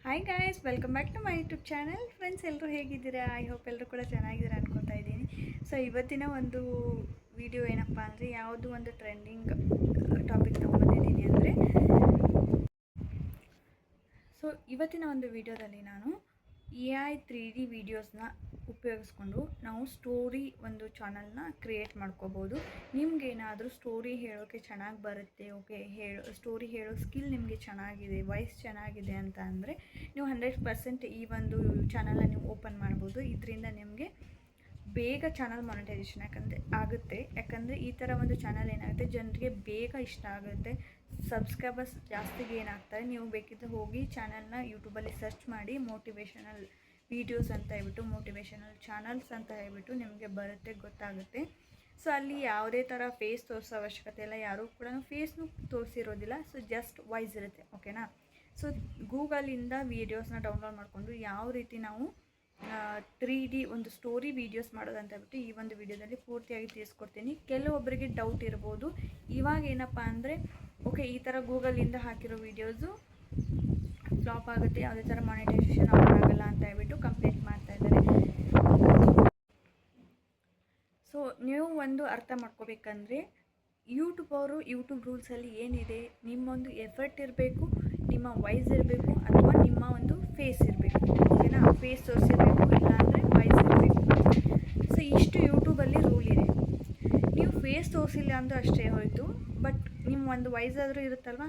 Hi guys, welcome back to my YouTube channel. Friends, ಎಲ್ಲರೂ ಹೇಗಿದ್ದೀರಾ? I hope ಎಲ್ಲರೂ ಕೂಡ ಚೆನ್ನಾಗಿದ್ದೀರಾ ಅನ್ಕೊತಾ ಇದ್ದೀನಿ. ಸೊ ಇವತ್ತಿನ ಒಂದು ವಿಡಿಯೋ ಏನಪ್ಪ ಅಂದರೆ, ಯಾವುದು ಒಂದು ಟ್ರೆಂಡಿಂಗ್ ಟಾಪಿಕ್ ತೊಗೊಂಬಂದಿದ್ದೀನಿ ಅಂದರೆ, ಸೊ ಇವತ್ತಿನ ಒಂದು ವಿಡಿಯೋದಲ್ಲಿ ನಾನು AI 3D ವಿಡಿಯೋಸ್ನ ಉಪಯೋಗಿಸ್ಕೊಂಡು ನಾವು ಸ್ಟೋರಿ ಒಂದು ಚಾನಲ್ನ ಕ್ರಿಯೇಟ್ ಮಾಡ್ಕೋಬೋದು. ನಿಮಗೇನಾದರೂ ಸ್ಟೋರಿ ಹೇಳೋಕ್ಕೆ ಚೆನ್ನಾಗಿ ಬರುತ್ತೆ, ಓಕೆ, ಸ್ಟೋರಿ ಹೇಳೋ ಸ್ಕಿಲ್ ನಿಮಗೆ ಚೆನ್ನಾಗಿದೆ, ವಾಯ್ಸ್ ಚೆನ್ನಾಗಿದೆ ಅಂತ ಅಂದರೆ ನೀವು 100% ಈ ಒಂದು ಚಾನಲ್ನ ನೀವು ಓಪನ್ ಮಾಡ್ಬೋದು. ಇದರಿಂದ ನಿಮಗೆ ಬೇಗ ಚಾನಲ್ ಮಾನಿಟೈಸೇಷನ್ ಯಾಕಂದರೆ ಈ ಥರ ಒಂದು ಚಾನಲ್ ಏನಾಗುತ್ತೆ, ಜನರಿಗೆ ಬೇಗ ಇಷ್ಟ ಆಗುತ್ತೆ, ಸಬ್ಸ್ಕ್ರೈಬರ್ಸ್ ಜಾಸ್ತಿ ಗೇನ್ ಆಗ್ತಾರೆ. ನೀವು ಬೇಕಿದ್ದರೆ ಹೋಗಿ ಚಾನಲ್ನ ಯೂಟ್ಯೂಬಲ್ಲಿ ಸರ್ಚ್ ಮಾಡಿ, ಮೋಟಿವೇಶನಲ್ ವೀಡಿಯೋಸ್ ಅಂತ ಹೇಳ್ಬಿಟ್ಟು, ಮೋಟಿವೇಶನಲ್ ಚಾನಲ್ಸ್ ಅಂತ ಹೇಳ್ಬಿಟ್ಟು ನಿಮಗೆ ಬರುತ್ತೆ, ಗೊತ್ತಾಗುತ್ತೆ. ಸೊ ಅಲ್ಲಿ ಯಾವುದೇ ಥರ ಫೇಸ್ ತೋರಿಸೋ ಅವಶ್ಯಕತೆ ಇಲ್ಲ, ಯಾರೂ ಕೂಡ ಫೇಸ್ನು ತೋರಿಸಿರೋದಿಲ್ಲ. ಸೊ ಜಸ್ಟ್ ವಾಯ್ಸ್ ಇರುತ್ತೆ, ಓಕೆನಾ. ಸೊ ಗೂಗಲಿಂದ ವೀಡಿಯೋಸ್ನ ಡೌನ್ಲೋಡ್ ಮಾಡಿಕೊಂಡು ಯಾವ ರೀತಿ ನಾವು 3D ಒಂದು ಸ್ಟೋರಿ ವೀಡಿಯೋಸ್ ಮಾಡೋದಂತ ಹೇಳ್ಬಿಟ್ಟು ಈ ಒಂದು ವಿಡಿಯೋದಲ್ಲಿ ಪೂರ್ತಿಯಾಗಿ ತಿಳಿಸ್ಕೊಡ್ತೀನಿ. ಕೆಲವೊಬ್ಬರಿಗೆ ಡೌಟ್ ಇರ್ಬೋದು, ಇವಾಗ ಏನಪ್ಪ ಅಂದರೆ, ಓಕೆ, ಈ ಥರ ಗೂಗಲಿಂದ ಹಾಕಿರೋ ವೀಡಿಯೋಸು ಫ್ಲಾಪ್ ಆಗುತ್ತೆ, ಯಾವುದೇ ಥರ ಮಾನಿಟೈಸೇಷನ್ ಆಗಲ್ಲ ಅಂತ ಹೇಳ್ಬಿಟ್ಟು ಕಂಪ್ಲೇಂಟ್ ಮಾಡ್ತಾ ಇದ್ದಾರೆ. ಸೊ ನೀವು ಒಂದು ಅರ್ಥ ಮಾಡ್ಕೋಬೇಕಂದ್ರೆ, ಯೂಟ್ಯೂಬ್ ರೂಲ್ಸಲ್ಲಿ ಏನಿದೆ, ನಿಮ್ಮೊಂದು ಎಫರ್ಟ್ ಇರಬೇಕು, ನಿಮ್ಮ ವಾಯ್ಸ್ ಇರಬೇಕು, ಅಥವಾ ನಿಮ್ಮ ಒಂದು ಫೇಸ್ ಇರಬೇಕು, ಓಕೆನಾ. ಫೇಸ್ ತೋರಿಸಿರಬೇಕು, ಇಲ್ಲಾಂದರೆ ವಾಯ್ಸ್ ಇರಬೇಕು. ಸೊ ಇಷ್ಟು ಯೂಟ್ಯೂಬಲ್ಲಿ ರೂಲ್ ಇದೆ. ನೀವು ಫೇಸ್ ತೋರಿಸಿಲ್ಲ ಅಂದರೆ ಅಷ್ಟೇ ಹೋಯಿತು, ಬಟ್ ನಿಮ್ಮ ಒಂದು ವಾಯ್ಸ್ ಆದರೂ ಇರುತ್ತಲ್ವ,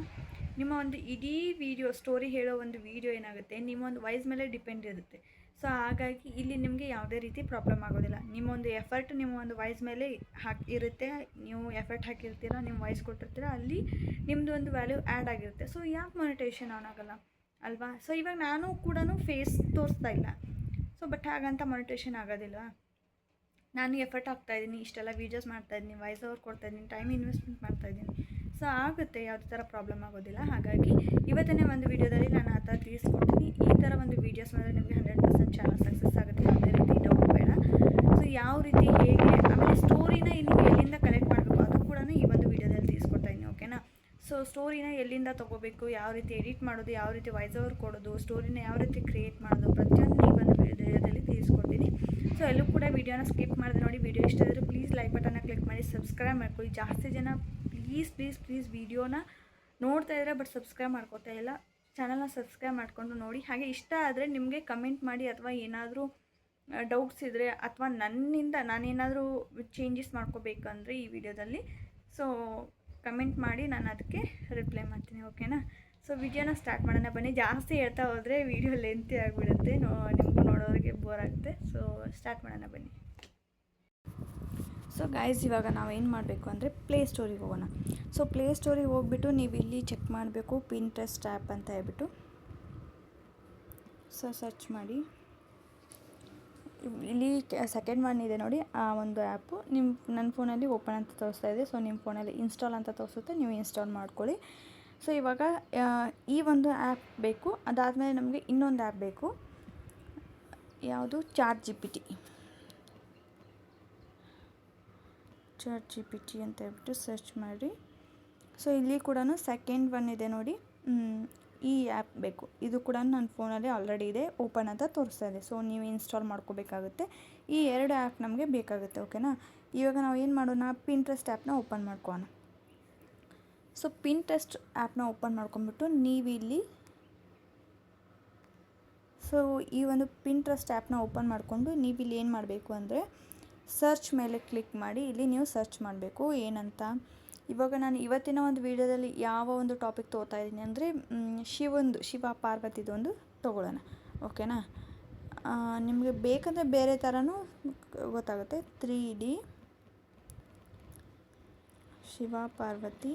ನಿಮ್ಮ ಒಂದು ಇಡೀ ವಿಡಿಯೋ ಸ್ಟೋರಿ ಹೇಳೋ ಒಂದು ವಿಡಿಯೋ ಏನಾಗುತ್ತೆ, ನಿಮ್ಮ ಒಂದು ವಾಯ್ಸ್ ಮೇಲೆ ಡಿಪೆಂಡ್ ಇರುತ್ತೆ. ಸೊ ಹಾಗಾಗಿ ಇಲ್ಲಿ ನಿಮಗೆ ಯಾವುದೇ ರೀತಿ ಪ್ರಾಬ್ಲಮ್ ಆಗೋದಿಲ್ಲ. ನಿಮ್ಮೊಂದು ಎಫರ್ಟ್ ನಿಮ್ಮ ಒಂದು ವಾಯ್ಸ್ ಮೇಲೆ ಇರುತ್ತೆ, ನೀವು ಎಫರ್ಟ್ ಹಾಕಿರ್ತೀರ, ನಿಮ್ಮ ವಾಯ್ಸ್ ಕೊಟ್ಟಿರ್ತೀರ, ಅಲ್ಲಿ ನಿಮ್ಮದು ಒಂದು ವ್ಯಾಲ್ಯೂ ಆ್ಯಡ್ ಆಗಿರುತ್ತೆ. ಸೊ ಯಾಕೆ ಮಾನಿಟೈಸೇಷನ್ ಆನ್ ಆಗಲ್ಲ ಅಲ್ವಾ? ಸೊ ಇವಾಗ ನಾನು ಕೂಡ ಫೇಸ್ ತೋರಿಸ್ತಾ ಇಲ್ಲ, ಸೊ ಬಟ್ ಹಾಗಂತ ಮಾನಿಟೈಸೇಷನ್ ಆಗೋದಿಲ್ಲ. ನಾನು ಎಫರ್ಟ್ ಹಾಕ್ತಾಯಿದ್ದೀನಿ, ಇಷ್ಟೆಲ್ಲ ವೀಡಿಯೋಸ್ ಮಾಡ್ತಾಯಿದ್ದೀನಿ, ವಾಯ್ಸ್ ಓವರ್ ಕೊಡ್ತಾಯಿದ್ದೀನಿ, ಟೈಮ್ ಇನ್ವೆಸ್ಟ್ಮೆಂಟ್ ಮಾಡ್ತಾಯಿದ್ದೀನಿ. ಸೊ ಆಗುತ್ತೆ, ಯಾವುದೇ ಥರ ಪ್ರಾಬ್ಲಮ್ ಆಗೋದಿಲ್ಲ. ಹಾಗಾಗಿ ಇವತ್ತಿನ ಒಂದು ವೀಡಿಯೋದಲ್ಲಿ ನಾನು ಆ ಥರ ತಿಳಿಸ್ಕೊಡ್ತೀನಿ. ಈ ಥರ ಒಂದು ವೀಡಿಯೋಸ್ ಅಂದರೆ ನಿಮಗೆ 100% ಚಾನಲ್ ಸಕ್ಸಸ್ ಆಗುತ್ತೆ, ಯಾವುದೇ ರೀತಿ ಡೌಟ್ ಬೇಡ. ಸೊ ಯಾವ ರೀತಿ, ಹೇಗೆ, ಆಮೇಲೆ ಸ್ಟೋರಿನ ನೀವು ಎಲ್ಲಿಂದ ಕಲೆಕ್ಟ್ ಮಾಡಬೇಕು ಅದು ಕೂಡ ಈ ಒಂದು ವೀಡಿಯೋದಲ್ಲಿ ತಿಳಿಸ್ಕೊಡ್ತಾ ಇದ್ದೀನಿ, ಓಕೆನಾ. ಸೊ ಸ್ಟೋರಿನ ಎಲ್ಲಿಂದ ತೊಗೋಬೇಕು, ಯಾವ ರೀತಿ ಎಡಿಟ್ ಮಾಡೋದು, ಯಾವ ರೀತಿ ವಾಯ್ಸ್ ಓವರ್ ಕೊಡೋದು, ಸ್ಟೋರಿನ ಯಾವ ರೀತಿ ಕ್ರಿಯೇಟ್ ಮಾಡೋದು, ಪ್ರತಿಯೊಂದು ಈ ಒಂದು ವಿಡಿಯೋದಲ್ಲಿ ತಿಳಿಸ್ಕೊಡ್ತೀನಿ. ಸೊ ಎಲ್ಲೂ ಕೂಡ ವೀಡಿಯೋನ ಸ್ಕಿಪ್ ಮಾಡಿದೆ ನೋಡಿ. ವಿಡಿಯೋ ಇಷ್ಟ ಆದರೆ ಪ್ಲೀಸ್ ಲೈಕ್ ಬಟನ್ನ ಕ್ಲಿಕ್ ಮಾಡಿ, ಸಬ್ಸ್ಕ್ರೈಬ್ ಮಾಡ್ಕೊಳ್ಳಿ. ಜಾಸ್ತಿ ಜನ ಪ್ಲೀಸ್ ವಿಡಿಯೋನ ನೋಡ್ತಾ ಇದ್ದಾರೆ, ಬಟ್ ಸಬ್ಸ್ಕ್ರೈಬ್ ಮಾಡ್ಕೋತಾ ಇಲ್ಲ. ಚಾನಲ್ನ ಸಬ್ಸ್ಕ್ರೈಬ್ ಮಾಡಿಕೊಂಡು ನೋಡಿ. ಹಾಗೆ ಇಷ್ಟ ಆದರೆ ನಿಮಗೆ ಕಮೆಂಟ್ ಮಾಡಿ, ಅಥವಾ ಏನಾದರೂ ಡೌಟ್ಸ್ ಇದ್ದರೆ, ಅಥವಾ ನನ್ನಿಂದ ನಾನೇನಾದರೂ ಚೇಂಜಸ್ ಮಾಡ್ಕೋಬೇಕಂದ್ರೆ ಈ ವಿಡಿಯೋದಲ್ಲಿ, ಸೊ ಕಮೆಂಟ್ ಮಾಡಿ, ನಾನು ಅದಕ್ಕೆ ರಿಪ್ಲೈ ಮಾಡ್ತೀನಿ, ಓಕೆನಾ. ಸೊ ವಿಡಿಯೋನ ಸ್ಟಾರ್ಟ್ ಮಾಡೋಣ ಬನ್ನಿ. ಜಾಸ್ತಿ ಹೇಳ್ತಾ ಹೋದರೆ ವಿಡಿಯೋ ಲೆಂತಿ ಆಗಿಬಿಡುತ್ತೆ, ನಿಮಗೂ ನೋಡೋರಿಗೆ ಬೋರ್ ಆಗುತ್ತೆ. ಸೊ ಸ್ಟಾರ್ಟ್ ಮಾಡೋಣ ಬನ್ನಿ. ಸೊ ಗೈಸ್, ಇವಾಗ ನಾವೇನು ಮಾಡಬೇಕು ಅಂದರೆ ಪ್ಲೇಸ್ಟೋರಿಗೆ ಹೋಗೋಣ. ಸೊ ಪ್ಲೇಸ್ಟೋರಿಗೆ ಹೋಗ್ಬಿಟ್ಟು ನೀವು ಇಲ್ಲಿ ಚೆಕ್ ಮಾಡಬೇಕು, ಪಿಂಟ್ರೆಸ್ಟ್ ಆ್ಯಪ್ ಅಂತ ಹೇಳ್ಬಿಟ್ಟು. ಸೊ ಸರ್ಚ್ ಮಾಡಿ, ಇಲ್ಲಿ ಸೆಕೆಂಡ್ ಒನ್ ಇದೆ ನೋಡಿ, ಆ ಒಂದು ಆ್ಯಪು ನನ್ನ ಫೋನಲ್ಲಿ ಓಪನ್ ಅಂತ ತೋರಿಸ್ತಾ ಇದೆ. ಸೊ ನಿಮ್ಮ ಫೋನಲ್ಲಿ ಇನ್ಸ್ಟಾಲ್ ಅಂತ ತೋರಿಸುತ್ತೆ, ನೀವು ಇನ್ಸ್ಟಾಲ್ ಮಾಡ್ಕೊಳ್ಳಿ. ಸೊ ಇವಾಗ ಈ ಒಂದು ಆ್ಯಪ್ ಬೇಕು, ಅದಾದಮೇಲೆ ನಮಗೆ ಇನ್ನೊಂದು ಆ್ಯಪ್ ಬೇಕು. ಯಾವುದು? ಚಾಟ್ ಜಿ ಪಿ ಟಿ ಅಂತ ಹೇಳ್ಬಿಟ್ಟು ಸರ್ಚ್ ಮಾಡಿ. ಸೊ ಇಲ್ಲಿ ಕೂಡ ಸೆಕೆಂಡ್ ಒನ್ ಇದೆ ನೋಡಿ, ಈ ಆ್ಯಪ್ ಬೇಕು. ಇದು ಕೂಡ ನನ್ನ ಫೋನಲ್ಲಿ ಆಲ್ರೆಡಿ ಇದೆ, ಓಪನ್ ಅಂತ ತೋರಿಸ್ತಾ ಇದೆ. ಸೊ ನೀವು ಇನ್ಸ್ಟಾಲ್ ಮಾಡ್ಕೋಬೇಕಾಗುತ್ತೆ. ಈ ಎರಡು ಆ್ಯಪ್ ನಮಗೆ ಬೇಕಾಗುತ್ತೆ, ಓಕೆನಾ. ಇವಾಗ ನಾವು ಏನು ಮಾಡೋಣ, ಪಿಂಟ್ರೆಸ್ಟ್ ಆ್ಯಪ್ನ ಓಪನ್ ಮಾಡ್ಕೊಳ್ಳೋಣ. ಸೊ ಪಿಂಟ್ರೆಸ್ಟ್ ಆ್ಯಪ್ನ ಓಪನ್ ಮಾಡ್ಕೊಂಬಿಟ್ಟು ನೀವಿಲ್ಲಿ, ಸೊ ಈ ಒಂದು ಪಿಂಟ್ರೆಸ್ಟ್ ಆ್ಯಪ್ನ ಓಪನ್ ಮಾಡಿಕೊಂಡು ನೀವಿಲ್ಲಿ ಏನು ಮಾಡಬೇಕು ಅಂದರೆ, ಸರ್ಚ್ ಮೇಲೆ ಕ್ಲಿಕ್ ಮಾಡಿ, ಇಲ್ಲಿ ನೀವು ಸರ್ಚ್ ಮಾಡಬೇಕು ಏನಂತ. ಇವಾಗ ನಾನು ಇವತ್ತಿನ ಒಂದು ವಿಡಿಯೋದಲ್ಲಿ ಯಾವ ಒಂದು ಟಾಪಿಕ್ ತೊಗೋತಾ ಇದ್ದೀನಿ ಅಂದರೆ, ಶಿವ ಪಾರ್ವತಿದೊಂದು ತೊಗೊಳ್ಳೋಣ, ಓಕೆನಾ. ನಿಮಗೆ ಬೇಕಂದರೆ ಬೇರೆ ಥರನೂ ಗೊತ್ತಾಗುತ್ತೆ. 3D ಶಿವ ಪಾರ್ವತಿ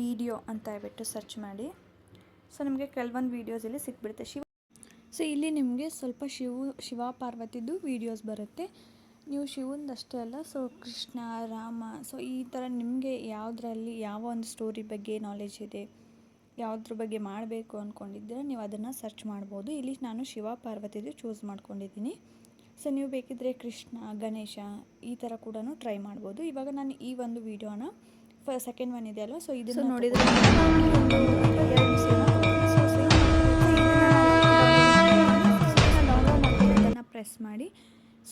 ವಿಡಿಯೋ ಅಂತ ಹೇಳ್ಬಿಟ್ಟು ಸರ್ಚ್ ಮಾಡಿ. ಸೊ ನಿಮಗೆ ಕೆಲವೊಂದು ವೀಡಿಯೋಸ್ ಇಲ್ಲಿ ಸಿಕ್ಬಿಡುತ್ತೆ. ಸೊ ಇಲ್ಲಿ ನಿಮಗೆ ಸ್ವಲ್ಪ ಶಿವ ಪಾರ್ವತಿದು ವೀಡಿಯೋಸ್ ಬರುತ್ತೆ. ನೀವು ಶಿವಂದಷ್ಟೇ ಅಲ್ಲ, ಸೊ ಕೃಷ್ಣ, ರಾಮ, ಸೊ ಈ ಥರ ನಿಮಗೆ ಯಾವುದರಲ್ಲಿ ಯಾವ ಒಂದು ಸ್ಟೋರಿ ಬಗ್ಗೆ ನಾಲೆಜ್ ಇದೆ, ಯಾವುದ್ರ ಬಗ್ಗೆ ಮಾಡಬೇಕು ಅಂದ್ಕೊಂಡಿದ್ದೀರ, ನೀವು ಅದನ್ನು ಸರ್ಚ್ ಮಾಡ್ಬೋದು. ಇಲ್ಲಿ ನಾನು ಶಿವ ಪಾರ್ವತಿದು ಚೂಸ್ ಮಾಡ್ಕೊಂಡಿದ್ದೀನಿ. ಸೊ ನೀವು ಬೇಕಿದ್ದರೆ ಕೃಷ್ಣ, ಗಣೇಶ ಈ ಥರ ಕೂಡ ಟ್ರೈ ಮಾಡ್ಬೋದು. ಇವಾಗ ನಾನು ಈ ಒಂದು ವೀಡಿಯೋನ ಸೆಕೆಂಡ್ ಒನ್ ಇದೆ ಅಲ್ವ, ಸೊ ಇದನ್ನು ನೋಡಿದರೆ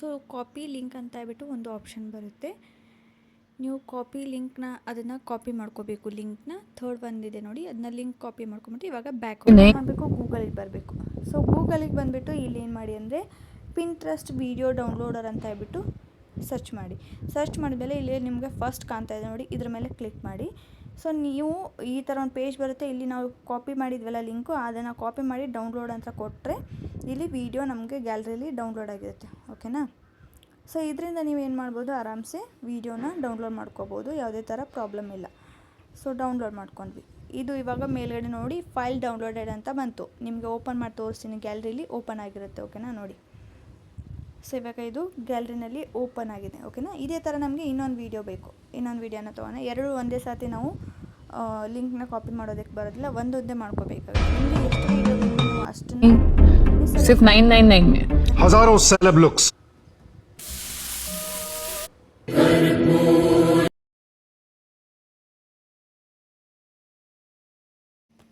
ಸೊ ಕಾಪಿ ಲಿಂಕ್ ಅಂತ ಹೇಳ್ಬಿಟ್ಟು ಒಂದು ಆಪ್ಷನ್ ಬರುತ್ತೆ. ನೀವು ಕಾಪಿ ಲಿಂಕ್ನ ಅದನ್ನು ಕಾಪಿ ಮಾಡ್ಕೋಬೇಕು. ಲಿಂಕ್ನ ಥರ್ಡ್ ಬಂದಿದೆ ನೋಡಿ, ಅದನ್ನ ಲಿಂಕ್ ಕಾಪಿ ಮಾಡ್ಕೊಂಬಿಟ್ಟು ಇವಾಗ ಬ್ಯಾಕ್ ಮಾಡಬೇಕು, ಗೂಗಲಿಗೆ ಬರಬೇಕು. ಸೊ ಗೂಗಲಿಗೆ ಬಂದುಬಿಟ್ಟು ಇಲ್ಲಿ ಏನು ಮಾಡಿ ಅಂದರೆ ಪಿಂಟ್ರೆಸ್ಟ್ ವಿಡಿಯೋ ಡೌನ್ಲೋಡರ್ ಅಂತ ಹೇಳ್ಬಿಟ್ಟು ಸರ್ಚ್ ಮಾಡಿ. ಸರ್ಚ್ ಮಾಡಿದ್ಮೇಲೆ ಇಲ್ಲಿ ನಿಮಗೆ ಫಸ್ಟ್ ಕಾಣ್ತಾ ಇದೆ ನೋಡಿ, ಇದ್ರ ಮೇಲೆ ಕ್ಲಿಕ್ ಮಾಡಿ. ಸೊ ನೀವು ಈ ಥರ ಒಂದು ಪೇಜ್ ಬರುತ್ತೆ. ಇಲ್ಲಿ ನಾವು ಕಾಪಿ ಮಾಡಿದ್ವಲ್ಲ ಲಿಂಕು, ಅದನ್ನು ಕಾಪಿ ಮಾಡಿ ಡೌನ್ಲೋಡ್ ಅಂತ ಕೊಟ್ಟರೆ ಇಲ್ಲಿ ವಿಡಿಯೋ ನಮಗೆ ಗ್ಯಾಲರಿಲಿ ಡೌನ್ಲೋಡ್ ಆಗಿರುತ್ತೆ. ಓಕೆನಾ? ಸೊ ಇದರಿಂದ ನೀವೇನು ಮಾಡ್ಬೋದು, ಆರಾಮ್ಸೆ ವೀಡಿಯೋನ ಡೌನ್ಲೋಡ್ ಮಾಡ್ಕೋಬೋದು, ಯಾವುದೇ ಥರ ಪ್ರಾಬ್ಲಮ್ ಇಲ್ಲ. ಸೊ ಡೌನ್ಲೋಡ್ ಮಾಡ್ಕೊಂಡ್ವಿ. ಇದು ಇವಾಗ ಮೇಲ್ಗಡೆ ನೋಡಿ ಫೈಲ್ ಡೌನ್ಲೋಡೆಡ್ ಅಂತ ಬಂತು. ನಿಮಗೆ ಓಪನ್ ಮಾಡಿ ತೋರಿಸ್ತೀನಿ, ಗ್ಯಾಲರಿಲಿ ಓಪನ್ ಆಗಿರುತ್ತೆ. ಓಕೆನಾ? ನೋಡಿ. ಸೊ ಇವಾಗ ಇದು ಗ್ಯಾಲರಿನಲ್ಲಿ ಓಪನ್ ಆಗಿದೆ. ಓಕೆನಾ? ಇದೇ ಥರ ನಮಗೆ ಇನ್ನೊಂದು ವೀಡಿಯೋ ಬೇಕು. ಇನ್ನೊಂದು ವೀಡಿಯೋನ ತೊಗೊಂಡು ಎರಡು ಒಂದೇ ಸಾತಿ ನಾವು ಲಿಂಕ್ನ ಕಾಪಿ ಮಾಡೋದಕ್ಕೆ ಬರೋದಿಲ್ಲ, ಒಂದೊಂದೇ ಮಾಡ್ಕೋಬೇಕಾಗುತ್ತೆ. ನಿಮಗೆ ಎಷ್ಟು ವೀಡಿಯೋ ಬೇಕು ನೀವು ಅಷ್ಟನ್ನು सिर्फ 999 में हजारों सेलेब लुक्स.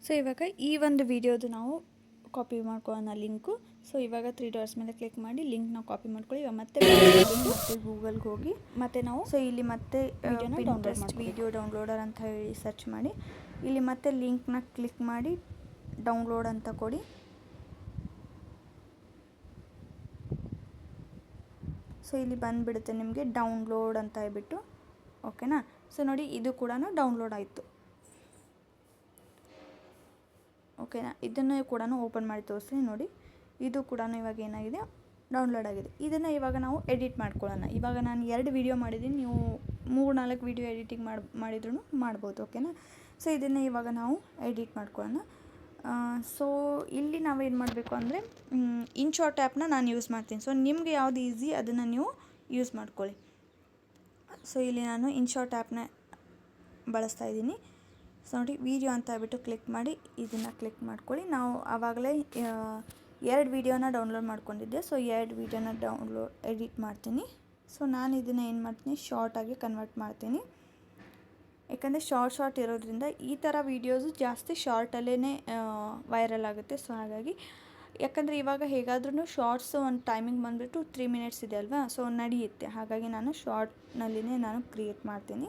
ಸೊ ಇವಾಗ ಈ ಒಂದು ವಿಡಿಯೋದು ನಾವು ಕಾಪಿ ಮಾಡ್ಕೊಳ್ಳೋಣ ಲಿಂಕು. ಸೊ ಇವಾಗ 3 ಡಾಟ್ಸ್ ಮೇಲೆ ಕ್ಲಿಕ್ ಮಾಡಿ ಲಿಂಕ್ನ ಕಾಪಿ ಮಾಡ್ಕೊಳ್ಳಿ. ಇವಾಗ ಮತ್ತೆ ಗೂಗಲ್ಗೆ ಹೋಗಿ ಮತ್ತೆ ನಾವು ಸೊ ಇಲ್ಲಿ ಮತ್ತೆ ಪಿಂಟ್ರೆಸ್ಟ್ ವಿಡಿಯೋ ಡೌನ್ಲೋಡರ್ ಅಂತ ಹೇಳಿ ಸರ್ಚ್ ಮಾಡಿ, ಇಲ್ಲಿ ಮತ್ತೆ ಲಿಂಕ್ನ ಕ್ಲಿಕ್ ಮಾಡಿ ಡೌನ್ಲೋಡ್ ಅಂತ ಕೊಡಿ. ಸೊ ಇಲ್ಲಿ ಬಂದುಬಿಡುತ್ತೆ ನಿಮಗೆ ಡೌನ್ಲೋಡ್ ಅಂತ ಹೇಳ್ಬಿಟ್ಟು. ಓಕೆನಾ? ಸೊ ನೋಡಿ, ಇದು ಕೂಡ ಡೌನ್ಲೋಡ್ ಆಯಿತು. ಓಕೆನಾ? ಇದನ್ನು ಕೂಡ ಓಪನ್ ಮಾಡಿ ತೋರಿಸ್ತೀನಿ ನೋಡಿ. ಇದು ಕೂಡ ಇವಾಗ ಏನಾಗಿದೆ, ಡೌನ್ಲೋಡ್ ಆಗಿದೆ. ಇದನ್ನು ಇವಾಗ ನಾವು ಎಡಿಟ್ ಮಾಡ್ಕೊಳ್ಳೋಣ. ಇವಾಗ ನಾನು 2 ವೀಡಿಯೋ ಮಾಡಿದ್ದೀನಿ, ನೀವು 3-4 ವೀಡಿಯೋ ಎಡಿಟಿಂಗ್ ಮಾಡಿದ್ರೂ ಮಾಡ್ಬೋದು. ಓಕೆನಾ? ಸೊ ಇದನ್ನು ಇವಾಗ ನಾವು ಎಡಿಟ್ ಮಾಡ್ಕೊಳ್ಳೋಣ. ಸೊ ಇಲ್ಲಿ ನಾವೇನು ಮಾಡಬೇಕು ಅಂದರೆ ಇನ್ಶಾರ್ಟ್ ಆ್ಯಪ್ನ ನಾನು ಯೂಸ್ ಮಾಡ್ತೀನಿ. ಸೊ ನಿಮಗೆ ಯಾವುದು ಈಸಿ ಅದನ್ನು ನೀವು ಯೂಸ್ ಮಾಡ್ಕೊಳ್ಳಿ. ಸೊ ಇಲ್ಲಿ ನಾನು ಇನ್ಶಾರ್ಟ್ ಆ್ಯಪ್ನ ಬಳಸ್ತಾ ಇದ್ದೀನಿ. ಸೊ ನೋಡಿ, ವೀಡಿಯೋ ಅಂತ ಹೇಳ್ಬಿಟ್ಟು ಕ್ಲಿಕ್ ಮಾಡಿ ಇದನ್ನು ಕ್ಲಿಕ್ ಮಾಡ್ಕೊಳ್ಳಿ. ನಾವು ಆವಾಗಲೇ 2 ವೀಡಿಯೋನ ಡೌನ್ಲೋಡ್ ಮಾಡ್ಕೊಂಡಿದ್ದೆ. ಸೊ 2 ವೀಡಿಯೋನ ಎಡಿಟ್ ಮಾಡ್ತೀನಿ. ಸೊ ನಾನು ಇದನ್ನು ಏನು ಮಾಡ್ತೀನಿ, ಶಾರ್ಟಾಗಿ ಕನ್ವರ್ಟ್ ಮಾಡ್ತೀನಿ. ಯಾಕಂದರೆ ಶಾರ್ಟ್ ಇರೋದ್ರಿಂದ ಈ ಥರ ವೀಡಿಯೋಸು ಜಾಸ್ತಿ ಶಾರ್ಟಲ್ಲೇ ವೈರಲ್ ಆಗುತ್ತೆ. ಸೊ ಹಾಗಾಗಿ, ಯಾಕಂದರೆ ಇವಾಗ ಹೇಗಾದ್ರೂ ಶಾರ್ಟ್ಸು ಒಂದು ಟೈಮಿಂಗ್ ಬಂದುಬಿಟ್ಟು 3 ಮಿನಿಟ್ಸ್ ಇದೆ ಅಲ್ವಾ, ಸೊ ನಡೆಯುತ್ತೆ. ಹಾಗಾಗಿ ನಾನು ಶಾರ್ಟ್ನಲ್ಲಿನೇ ನಾನು ಕ್ರಿಯೇಟ್ ಮಾಡ್ತೀನಿ.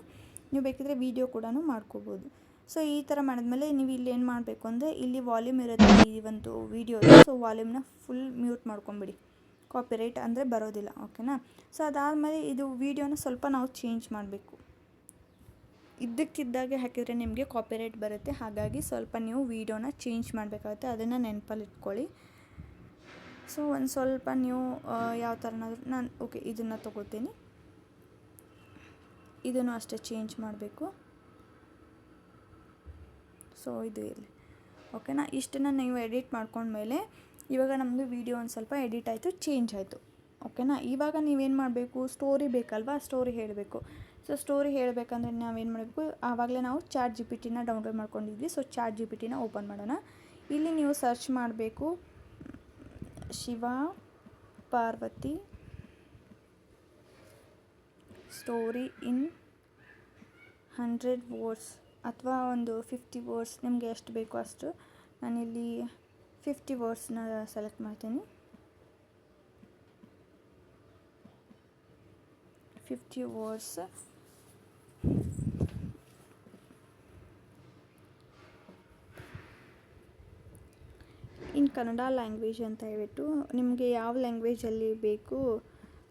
ನೀವು ಬೇಕಿದ್ರೆ ವೀಡಿಯೋ ಕೂಡ ಮಾಡ್ಕೋಬೋದು. ಸೊ ಈ ಥರ ಮಾಡಿದ್ಮೇಲೆ ನೀವು ಇಲ್ಲಿ ಏನು ಮಾಡಬೇಕು ಅಂದರೆ ಇಲ್ಲಿ ವಾಲ್ಯೂಮ್ ಇರುತ್ತೆ ಈ ಒಂದು ವೀಡಿಯೋದು. ಸೊ ವಾಲ್ಯೂಮ್ನ ಫುಲ್ ಮ್ಯೂಟ್ ಮಾಡ್ಕೊಂಬಿಡಿ, ಕಾಪಿರೈಟ್ ಅಂದರೆ ಬರೋದಿಲ್ಲ. ಓಕೆನಾ? ಸೊ ಅದಾದಮೇಲೆ ಇದು ವೀಡಿಯೋನ ಸ್ವಲ್ಪ ನಾವು ಚೇಂಜ್ ಮಾಡಬೇಕು. ಇದ್ದಕ್ಕಿದ್ದಾಗೆ ಹಾಕಿದರೆ ನಿಮಗೆ ಕಾಪಿರೈಟ್ ಬರುತ್ತೆ. ಹಾಗಾಗಿ ಸ್ವಲ್ಪ ನೀವು ವೀಡಿಯೋನ ಚೇಂಜ್ ಮಾಡಬೇಕಾಗುತ್ತೆ, ಅದನ್ನು ನೆನಪಲ್ಲಿ ಇಟ್ಕೊಳ್ಳಿ. ಸೊ ಒಂದು ಸ್ವಲ್ಪ ನೀವು ಯಾವ ಥರನಾದರೂ ನಾನು ಇದನ್ನು ತೊಗೋತೀನಿ. ಇದನ್ನು ಅಷ್ಟೇ ಚೇಂಜ್ ಮಾಡಬೇಕು. ಸೊ ಇದು ಇಲ್ಲಿ. ಓಕೆನಾ? ಇಷ್ಟನ್ನು ನೀವು ಎಡಿಟ್ ಮಾಡ್ಕೊಂಡ್ಮೇಲೆ ಇವಾಗ ನಮ್ಮದು ವೀಡಿಯೋ ಒಂದು ಸ್ವಲ್ಪ ಎಡಿಟ್ ಆಯಿತು, ಚೇಂಜ್ ಆಯಿತು. ಓಕೆನಾ? ಇವಾಗ ನೀವೇನು ಮಾಡಬೇಕು, ಸ್ಟೋರಿ ಬೇಕಲ್ವಾ, ಸ್ಟೋರಿ ಹೇಳಬೇಕು. ಸೊ ಸ್ಟೋರಿ ಹೇಳಬೇಕಂದ್ರೆ ನಾವೇನು ಮಾಡಬೇಕು, ಆವಾಗಲೇ ನಾವು ಚಾಟ್ GPT ಡೌನ್ಲೋಡ್ ಮಾಡ್ಕೊಂಡಿದ್ವಿ. ಸೊ ಚಾಟ್ GPT ಓಪನ್ ಮಾಡೋಣ. ಇಲ್ಲಿ ನೀವು ಸರ್ಚ್ ಮಾಡಬೇಕು Shiva Parvati story in 100 words ಅಥವಾ ಒಂದು 50 ವರ್ಡ್ಸ್, ನಿಮಗೆ ಎಷ್ಟು ಬೇಕೋ ಅಷ್ಟು. ನಾನಿಲ್ಲಿ 50 ವರ್ಡ್ಸ್ನ ಸೆಲೆಕ್ಟ್ ಮಾಡ್ತೀನಿ. 50 ವರ್ಡ್ಸ್. ಇನ್ ಕನ್ನಡ ಲ್ಯಾಂಗ್ವೇಜ್ ಅಂತ ಹೇಳ್ಬಿಟ್ಟು ನಿಮಗೆ ಯಾವ ಲ್ಯಾಂಗ್ವೇಜಲ್ಲಿ ಬೇಕು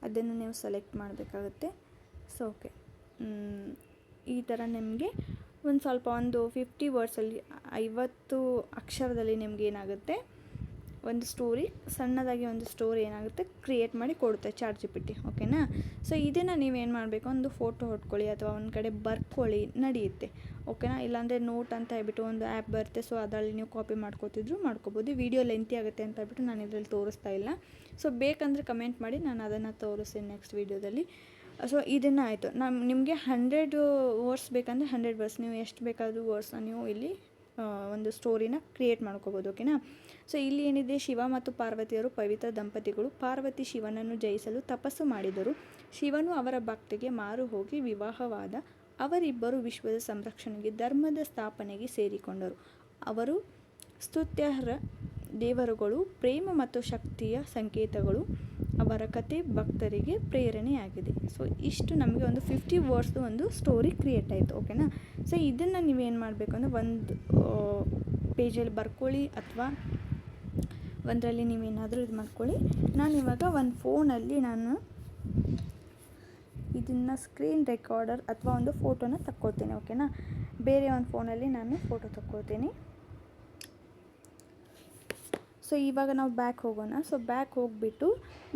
ಅದನ್ನು ನೀವು ಸೆಲೆಕ್ಟ್ ಮಾಡಬೇಕಾಗುತ್ತೆ. ಸೊ ಓಕೆ, ಈ ಥರ ನಿಮಗೆ ಒಂದು ಸ್ವಲ್ಪ ಒಂದು 50 ವರ್ಡ್ಸಲ್ಲಿ 50 ಅಕ್ಷರದಲ್ಲಿ ನಿಮ್ಗೆ ಏನಾಗುತ್ತೆ, ಒಂದು ಸ್ಟೋರಿ, ಸಣ್ಣದಾಗಿ ಒಂದು ಸ್ಟೋರಿ ಏನಾಗುತ್ತೆ ಕ್ರಿಯೇಟ್ ಮಾಡಿ ಕೊಡುತ್ತೆ ಚಾಟ್ GPT. ಓಕೆನಾ? ಸೊ ಇದನ್ನು ನೀವೇನು ಮಾಡಬೇಕು, ಒಂದು ಫೋಟೋ ಹೊಡ್ಕೊಳ್ಳಿ ಅಥವಾ ಒಂದು ಕಡೆ ಬರ್ಕೊಳ್ಳಿ, ನಡೆಯುತ್ತೆ. ಓಕೆನಾ? ಇಲ್ಲಾಂದರೆ ನೋಟ್ ಅಂತ ಹೇಳ್ಬಿಟ್ಟು ಒಂದು ಆ್ಯಪ್ ಬರುತ್ತೆ. ಸೊ ಅದರಲ್ಲಿ ನೀವು ಕಾಪಿ ಮಾಡ್ಕೋತಿದ್ರು ಮಾಡ್ಕೋಬೋದು. ವಿಡಿಯೋ ಲೆಂತಿ ಆಗುತ್ತೆ ಅಂತ ಹೇಳ್ಬಿಟ್ಟು ನಾನು ಇದರಲ್ಲಿ ತೋರಿಸ್ತಾ ಇಲ್ಲ. ಸೊ ಬೇಕಂದರೆ ಕಮೆಂಟ್ ಮಾಡಿ, ನಾನು ಅದನ್ನು ತೋರಿಸ್ತೀನಿ ನೆಕ್ಸ್ಟ್ ವೀಡಿಯೋದಲ್ಲಿ. ಸೊ ಇದನ್ನು ಆಯಿತು. ನಿಮಗೆ 100 ವರ್ಡ್ಸ್ ಬೇಕಂದರೆ 100 ವರ್ಡ್ಸ್, ನೀವು ಎಷ್ಟು ಬೇಕಾದರೂ ವರ್ಡ್ಸ್ನ ನೀವು ಇಲ್ಲಿ ಒಂದು ಸ್ಟೋರಿನ ಕ್ರಿಯೇಟ್ ಮಾಡ್ಕೋಬೋದು. ಓಕೆನಾ? ಸೊ ಇಲ್ಲಿ ಏನಿದೆ, ಶಿವ ಮತ್ತು ಪಾರ್ವತಿಯರು ಪವಿತ್ರ ದಂಪತಿಗಳು. ಪಾರ್ವತಿ ಶಿವನನ್ನು ಜಯಿಸಲು ತಪಸ್ಸು ಮಾಡಿದರು. ಶಿವನು ಅವರ ಭಕ್ತಿಗೆ ಮಾರು ಹೋಗಿ ವಿವಾಹವಾದ. ಅವರಿಬ್ಬರು ವಿಶ್ವದ ಸಂರಕ್ಷಣೆಗೆ, ಧರ್ಮದ ಸ್ಥಾಪನೆಗೆ ಸೇರಿಕೊಂಡರು. ಅವರು ಸ್ತುತ್ಯಾರ್ಹ ದೇವರುಗಳು, ಪ್ರೇಮ ಮತ್ತು ಶಕ್ತಿಯ ಸಂಕೇತಗಳು. ಅವರ ಕತೆ ಭಕ್ತರಿಗೆ ಪ್ರೇರಣೆಯಾಗಿದೆ. ಸೊ ಇಷ್ಟು ನಮಗೆ ಒಂದು 50 ವರ್ಡ್ಸ್ದು ಒಂದು ಸ್ಟೋರಿ ಕ್ರಿಯೇಟ್ ಆಯಿತು. ಓಕೆನಾ. ಸೊ ಇದನ್ನು ನೀವೇನು ಮಾಡಬೇಕು ಅಂದರೆ ಒಂದು ಪೇಜಲ್ಲಿ ಬರ್ಕೊಳ್ಳಿ ಅಥವಾ ಒಂದರಲ್ಲಿ ನೀವೇನಾದರೂ ಇದು ಮಾಡ್ಕೊಳ್ಳಿ. ನಾನಿವಾಗ ಒಂದು ಫೋನಲ್ಲಿ ನಾನು ಇದನ್ನು ಸ್ಕ್ರೀನ್ ರೆಕಾರ್ಡರ್ ಅಥವಾ ಒಂದು ಫೋಟೋನ ತಕ್ಕೊಳ್ತೀನಿ. ಓಕೆನಾ. ಬೇರೆ ಒಂದು ಫೋನಲ್ಲಿ ನಾನು ಫೋಟೋ ತಕ್ಕೊಳ್ತೀನಿ. ಸೊ ಇವಾಗ ನಾವು ಬ್ಯಾಕ್ ಹೋಗೋಣ. ಸೊ ಬ್ಯಾಕ್ ಹೋಗಿಬಿಟ್ಟು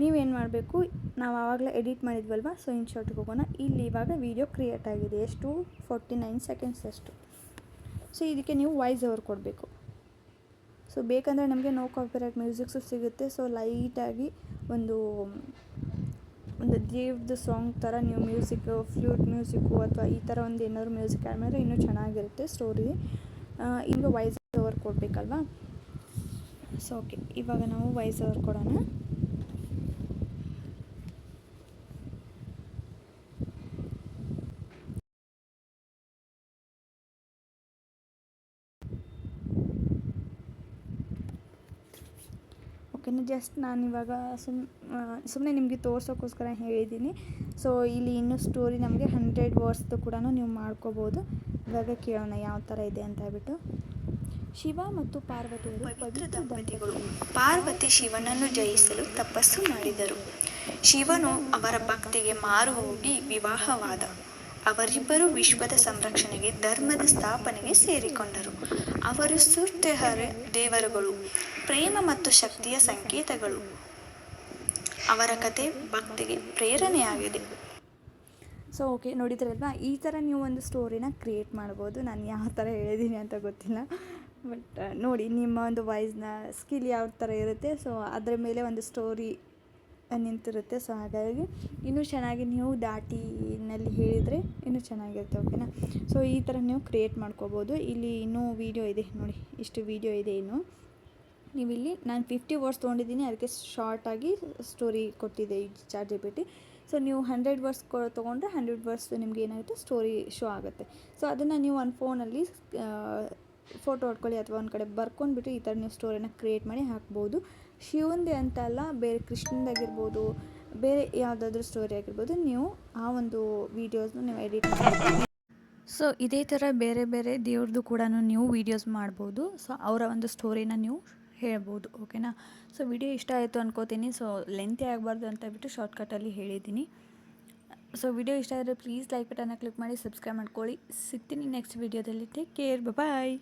ನೀವೇನು ಮಾಡಬೇಕು, ನಾವು ಆವಾಗಲೇ ಎಡಿಟ್ ಮಾಡಿದ್ವಲ್ವ, ಸೊ ಇನ್ಶಾಟ್ಗೆ ಹೋಗೋಣ. ಇಲ್ಲಿ ಇವಾಗ ವೀಡಿಯೋ ಕ್ರಿಯೇಟ್ ಆಗಿದೆ. ಎಷ್ಟು? 49 ಸೆಕೆಂಡ್ಸ್ ಅಷ್ಟು. ಸೊ ಇದಕ್ಕೆ ನೀವು ವಾಯ್ಸ್ ಓವರ್ ಕೊಡಬೇಕು. ಸೊ ಬೇಕಂದರೆ ನಮಗೆ ನೋ ಕಾಪಿರೈಟ್ ಮ್ಯೂಸಿಕ್ಸು ಸಿಗುತ್ತೆ. ಸೊ ಲೈಟಾಗಿ ಒಂದು ದೇವ್ರದ್ದು ಸಾಂಗ್ ಥರ ನೀವು ಮ್ಯೂಸಿಕ್ಕು, ಫ್ಲೂಟ್ ಮ್ಯೂಸಿಕ್ಕು ಅಥವಾ ಈ ಥರ ಒಂದು ಏನಾದರೂ ಮ್ಯೂಸಿಕ್ ಆ್ಯಡ್ ಮಾಡಿದ್ರೆ ಇನ್ನೂ ಚೆನ್ನಾಗಿರುತ್ತೆ ಸ್ಟೋರಿ. ಈಗ ವಾಯ್ಸ್ ಓವರ್ ಕೊಡಬೇಕಲ್ವಾ. ಸೊ ಓಕೆ, ಇವಾಗ ನಾವು ವಾಯ್ಸ್ ಓವರ್ ಕೊಡೋಣ. ಓಕೆನಾ. ಜಸ್ಟ್ ನಾನಿವಾಗ ಸುಮ್ಮನೆ ನಿಮಗೆ ತೋರ್ಸೋಕ್ಕೋಸ್ಕರ ಹೇಳಿದ್ದೀನಿ. ಸೊ ಇಲ್ಲಿ ಇನ್ನೂ ಸ್ಟೋರಿ ನಮಗೆ 100 ವರ್ಡ್ಸ್ದು ಕೂಡ ನೀವು ಮಾಡ್ಕೋಬೋದು. ಇವಾಗ ಕೇಳೋಣ ಯಾವ ಥರ ಇದೆ ಅಂತ ಹೇಳ್ಬಿಟ್ಟು. ಶಿವ ಮತ್ತು ಪಾರ್ವತಿಯರು ಪವಿತ್ರ ದಂಪತಿಗಳು. ಪಾರ್ವತಿ ಶಿವನನ್ನು ಜಯಿಸಲು ತಪಸ್ಸು ಮಾಡಿದರು. ಶಿವನು ಅವರ ಭಕ್ತಿಗೆ ಮಾರು ಹೋಗಿ ವಿವಾಹವಾದ. ಅವರಿಬ್ಬರು ವಿಶ್ವದ ಸಂರಕ್ಷಣೆಗೆ, ಧರ್ಮದ ಸ್ಥಾಪನೆಗೆ ಸೇರಿಕೊಂಡರು. ಅವರು ಸ್ತುತ್ಯರ್ಹ ದೇವರುಗಳು, ಪ್ರೇಮ ಮತ್ತು ಶಕ್ತಿಯ ಸಂಕೇತಗಳು. ಅವರ ಕತೆ ಭಕ್ತಿಗೆ ಪ್ರೇರಣೆಯಾಗಿದೆ. ಸೊ ಓಕೆ, ನೋಡಿದ್ರಲ್ವಾ, ಈ ಥರ ನೀವು ಒಂದು ಸ್ಟೋರಿನ ಕ್ರಿಯೇಟ್ ಮಾಡ್ಬೋದು. ನಾನು ಯಾವ ಥರ ಹೇಳಿದ್ದೀನಿ ಅಂತ ಗೊತ್ತಿಲ್ಲ, ಬಟ್ ನೋಡಿ ನಿಮ್ಮ ಒಂದು ವಾಯ್ಸ್ನ ಸ್ಕಿಲ್ ಯಾವ ಥರ ಇರುತ್ತೆ. ಸೊ ಅದರ ಮೇಲೆ ಒಂದು ಸ್ಟೋರಿ ನಿಂತಿರುತ್ತೆ. ಸೊ ಹಾಗಾಗಿ ಇನ್ನೂ ಚೆನ್ನಾಗಿ ನೀವು ದಾಟಿನಲ್ಲಿ ಹೇಳಿದರೆ ಇನ್ನೂ ಚೆನ್ನಾಗಿರುತ್ತೆ. ಓಕೆನಾ. ಸೊ ಈ ಥರ ನೀವು ಕ್ರಿಯೇಟ್ ಮಾಡ್ಕೋಬೋದು. ಇಲ್ಲಿ ಇನ್ನೂ ವೀಡಿಯೋ ಇದೆ ನೋಡಿ, ಇಷ್ಟು ವೀಡಿಯೋ ಇದೆ ಇನ್ನು. ನೀವಿಲ್ಲಿ ನಾನು 50 ವರ್ಡ್ಸ್ ತೊಗೊಂಡಿದ್ದೀನಿ, ಅದಕ್ಕೆ ಶಾರ್ಟಾಗಿ ಸ್ಟೋರಿ ಕೊಟ್ಟಿದೆ ಈ ChatGPT. ಸೊ ನೀವು 100 ವರ್ಡ್ಸ್ ತೊಗೊಂಡ್ರೆ 100 ವರ್ಡ್ಸ್ ನಿಮ್ಗೆ ಏನಾಗುತ್ತೆ, ಸ್ಟೋರಿ ಶೋ ಆಗುತ್ತೆ. ಸೊ ಅದನ್ನು ನೀವು ಒಂದು ಫೋನಲ್ಲಿ ಫೋಟೋ ಹೊಡ್ಕೊಳ್ಳಿ ಅಥವಾ ಒಂದು ಕಡೆ ಬರ್ಕೊಂಡ್ಬಿಟ್ಟು ಈ ಥರ ನೀವು ಸ್ಟೋರಿನ ಕ್ರಿಯೇಟ್ ಮಾಡಿ ಹಾಕ್ಬೋದು. ಶಿವಂದೇ ಅಂತ ಅಲ್ಲ, ಬೇರೆ ಕೃಷ್ಣಂದಾಗಿರ್ಬೋದು, ಬೇರೆ ಯಾವುದಾದ್ರೂ ಸ್ಟೋರಿ ಆಗಿರ್ಬೋದು, ನೀವು ಆ ಒಂದು ವೀಡಿಯೋಸ್ನ ನೀವು ಎಡಿಟ್ ಮಾಡಿ. ಸೊ ಇದೇ ಥರ ಬೇರೆ ಬೇರೆ ದೇವ್ರದ್ದು ಕೂಡ ನೀವು ವೀಡಿಯೋಸ್ ಮಾಡ್ಬೋದು. ಸೊ ಅವರ ಒಂದು ಸ್ಟೋರಿನ ನೀವು ಹೇಳ್ಬೋದು. ಓಕೆನಾ. ಸೊ ವಿಡಿಯೋ ಇಷ್ಟ ಆಯಿತು ಅನ್ಕೋತೀನಿ. ಸೊ ಲೆಂತಿ ಆಗಬಾರ್ದು ಅಂತ ಬಿಟ್ಟು ಶಾರ್ಟ್ಕಟಲ್ಲಿ ಹೇಳಿದ್ದೀನಿ. ಸೊ ವಿಡಿಯೋ ಇಷ್ಟ ಆದರೆ ಪ್ಲೀಸ್ ಲೈಕ್ ಬಟನ್ನ ಕ್ಲಿಕ್ ಮಾಡಿ ಸಬ್ಸ್ಕ್ರೈಬ್ ಮಾಡ್ಕೊಳ್ಳಿ. ಸಿಗ್ತೀನಿ ನೆಕ್ಸ್ಟ್ ವೀಡಿಯೋದಲ್ಲಿ. ಟೇಕ್ ಕೇರ್, ಬಾಯ್.